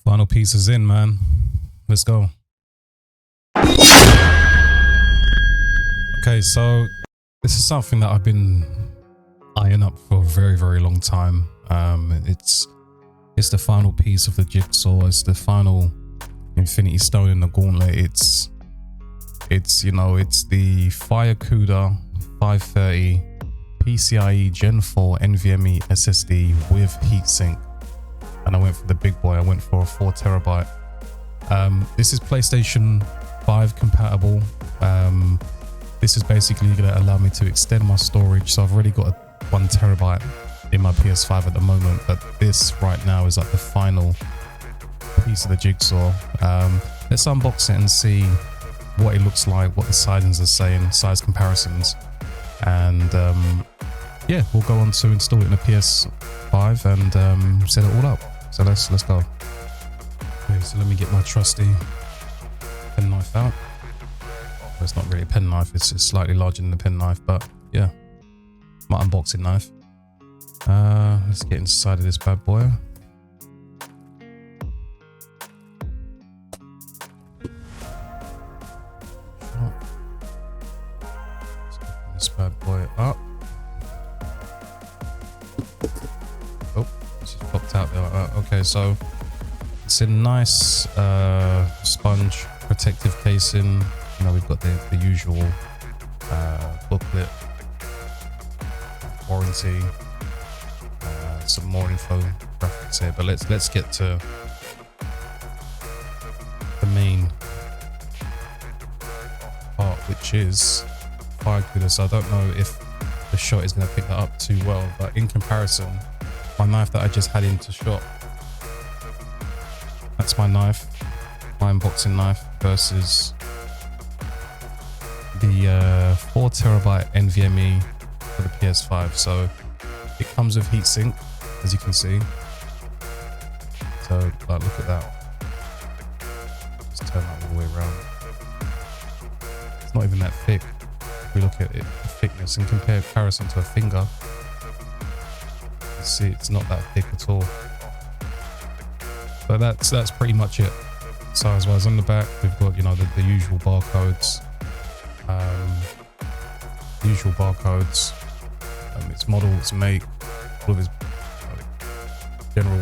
Final pieces in, man. Let's go. Okay, so this is something that I've been eyeing up for a very, very long time. It's the final piece of the jigsaw. It's the final infinity stone in the gauntlet. It's the Firecuda 530 PCIe Gen 4 NVMe SSD with heatsink. And I went for the big boy. I went for a 4 terabyte. This is PlayStation 5 compatible. This is basically going to allow me to extend my storage. So I've already got a 1 terabyte in my PS5 at the moment, but this right now is like the final piece of the jigsaw. Let's unbox it and see what it looks like, what the sizings are saying, size comparisons, and yeah, we'll go on to install it in a PS5 and set it all up. So let's go. Okay, so let me get my trusty penknife out. Well, it's not really a penknife, it's slightly larger than the penknife, but yeah, my unboxing knife. Let's get inside of this bad boy. Let's open this bad boy up. Oh, it's just popped out there. Okay, so it's a nice sponge protective casing. You know, we've got the usual booklet, warranty, some more info graphics here, but let's get to the main part, which is Firecuda. So I don't know if the shot is going to pick that up too well, but in comparison, my knife that I just had into shot, that's my knife, my unboxing knife, versus the 4 terabyte NVMe for the PS5. So it comes with heatsink, as you can see. So like, look at that. Just turn that all the way around. It's not even that thick. If we look at it, the thickness in comparison to a finger, you see it's not that thick at all. But that's pretty much it. Size-wise, on the back we've got, you know, the usual barcodes. Its model, its make, all of its general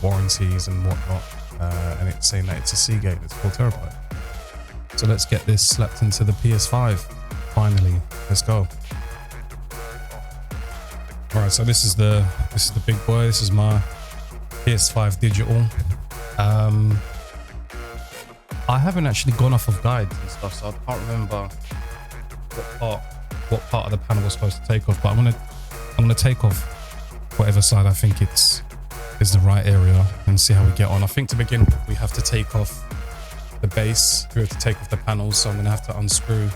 warranties and whatnot, and it's saying that it's a Seagate, it's 4 terabyte. So let's get this slapped into the PS5. Finally, let's go. All right, so this is the big boy. This is my PS5 digital. I haven't actually gone off of guides and stuff, so I can't remember what part of the panel was supposed to take off, but I'm gonna take off whatever side I think is the right area and see how we get on. I think to begin with, we have to take off the base. We have to take off the panels, so I'm gonna have to unscrew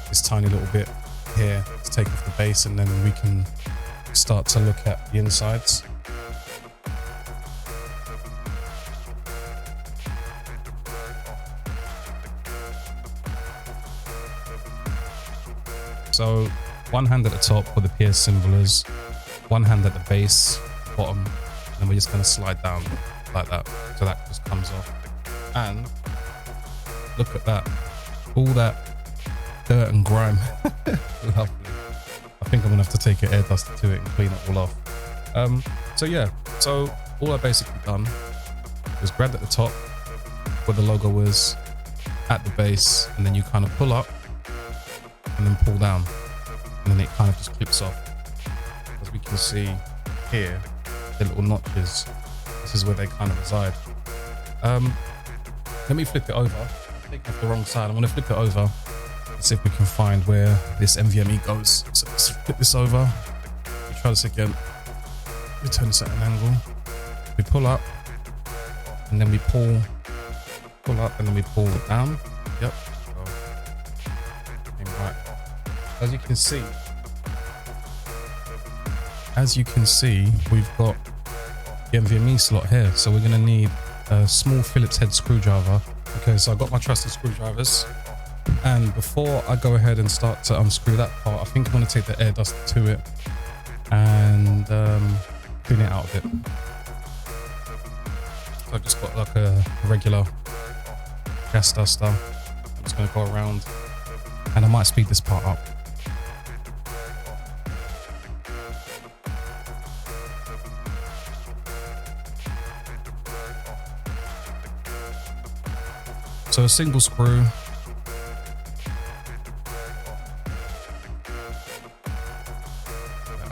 this tiny little bit here to take off the base, and then we can start to look at the insides. So one hand at the top where the PS symbol is, one hand at the base, bottom, and we're just going to slide down like that. So that just comes off. And look at that. All that dirt and grime. Lovely. I think I'm going to have to take an air duster to it and clean it all off. So yeah, so all I basically done was grabbed at the top where the logo was, at the base, and then you kind of pull up and then pull down, and then it kind of just clips off. As we can see here, the little notches, this is where they kind of reside. Let me flip it over. I'm taking off the wrong side. I'm going to flip it over and see if we can find where this NVMe goes. So let's flip this over. We try this again. We turn this at an angle. We pull up, and then we pull up, and then we pull down. Yep. Right. As you can see, we've got the NVMe slot here, so we're going to need a small Phillips head screwdriver. Okay, so I've got my trusty screwdrivers, and before I go ahead and start to unscrew that part, I think I'm going to take the air duster to it and clean it out a bit. So I've just got like a regular gas duster. I'm just going to go around, and I might speed this part up. So a single screw.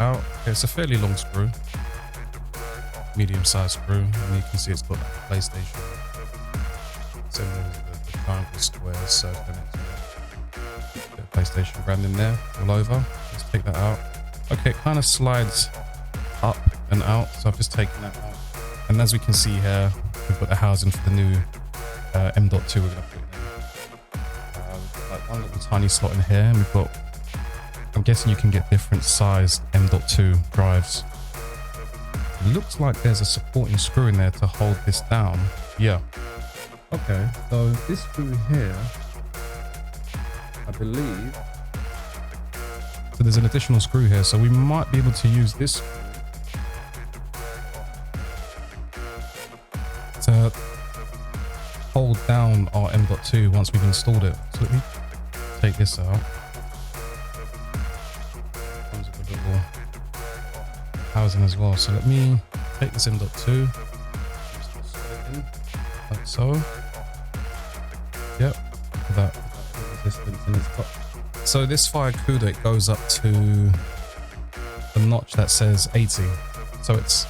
Out. Okay, it's a fairly long screw, medium-sized screw, and you can see it's got that PlayStation symbols, the triangle, square, circle, and the PlayStation brand in there all over. Let's take that out. Okay, it kind of slides up and out, so I've just taken that out. And as we can see here, we've got the housing for the new M.2 we're going to put in. We've got like one little tiny slot in here, and we've got, I'm guessing you can get different sized M.2 drives. It looks like there's a supporting screw in there to hold this down. Yeah. Okay, so this screw here, I believe, so there's an additional screw here, so we might be able to use this screw to hold down our M.2 once we've installed it. So let me take this out. Comes with a little housing as well. So let me take this M.2, like so. Yep, that resistance in its top. So this Firecuda, it goes up to a notch that says 80. So it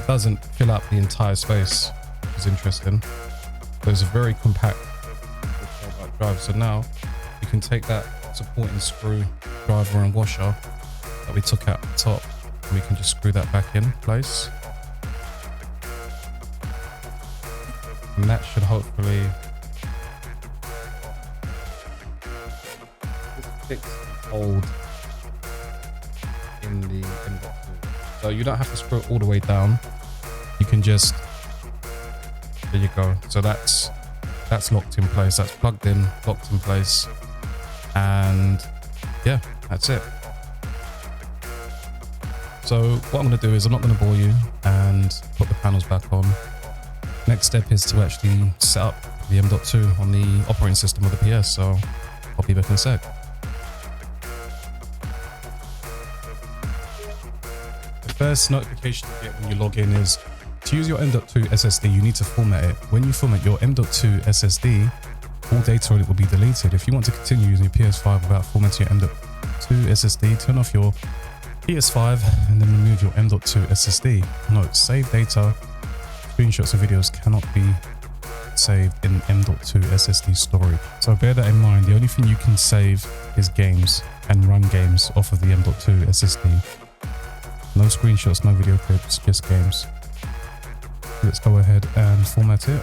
doesn't fill up the entire space, which is interesting. So it's a very compact drive. So now you can take that supporting screw, driver and washer that we took out the top, and we can just screw that back in place. And that should hopefully fix and hold in the M.2. So you don't have to screw it all the way down. You can just, there you go. So that's locked in place. That's plugged in, locked in place. And yeah, that's it. So what I'm going to do is I'm not going to bore you and put the panels back on. Next step is to actually set up the M.2 on the operating system of the PS. So I'll be back in a sec. The first notification you get when you log in is to use your M.2 SSD, you need to format it. When you format your M.2 SSD, all data on it will be deleted. If you want to continue using your PS5 without formatting your M.2 SSD, turn off your PS5 and then remove your M.2 SSD. Note, save data, screenshots and videos cannot be saved in M.2 SSD storage. So bear that in mind. The only thing you can save is games and run games off of the M.2 SSD. No screenshots, no video clips, just games. Let's go ahead and format it.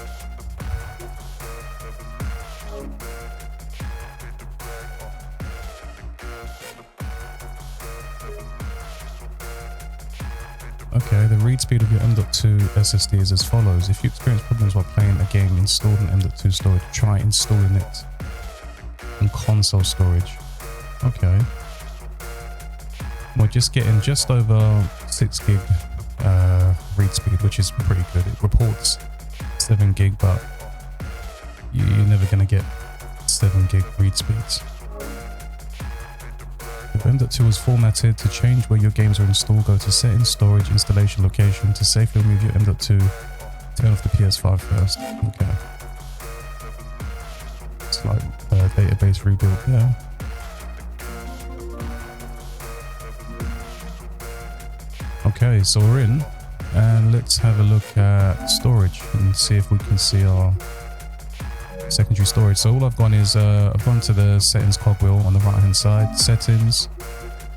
Okay, the read speed of your M.2 SSD is as follows. If you experience problems while playing a game installed in M.2 storage, try installing it in console storage. Okay. We're just getting just over 6 gig read speed, which is pretty good. It reports 7 gig, but you're never going to get 7 gig read speeds. If M.2 was formatted, to change where your games are installed, go to Settings, Storage, Installation Location. To safely remove your M.2, turn off the PS5 first. Okay. It's like a database rebuild there. Okay, so we're in, and let's have a look at storage and see if we can see our secondary storage. So all I've gone is I've gone to the settings cogwheel on the right hand side, settings.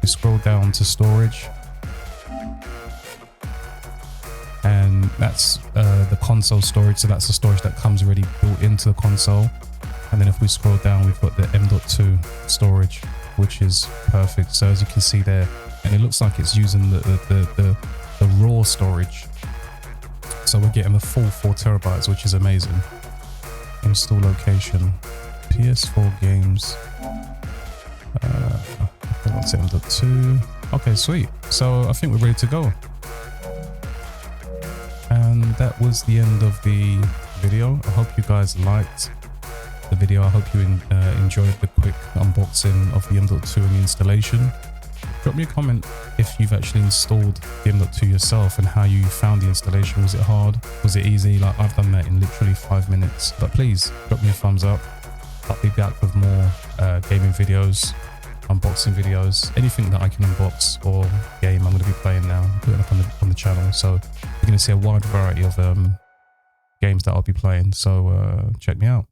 You scroll down to storage, and that's the console storage. So that's the storage that comes already built into the console. And then if we scroll down, we've got the M.2 storage, which is perfect. So as you can see there, and it looks like it's using the raw storage. So we're getting the full 4 terabytes, which is amazing. Install location, PS4 games. That's M.2. Okay, sweet. So I think we're ready to go. And that was the end of the video. I hope you guys liked the video. I hope you enjoyed the quick unboxing of the M.2 and the installation. Drop me a comment if you've actually installed the M.2 yourself and how you found the installation. Was it hard? Was it easy? Like, I've done that in literally 5 minutes. But please drop me a thumbs up. I'll be back with more gaming videos, unboxing videos, anything that I can unbox or game I'm going to be playing now, putting up on the channel. So you're going to see a wide variety of games that I'll be playing. So check me out.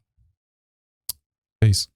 Peace.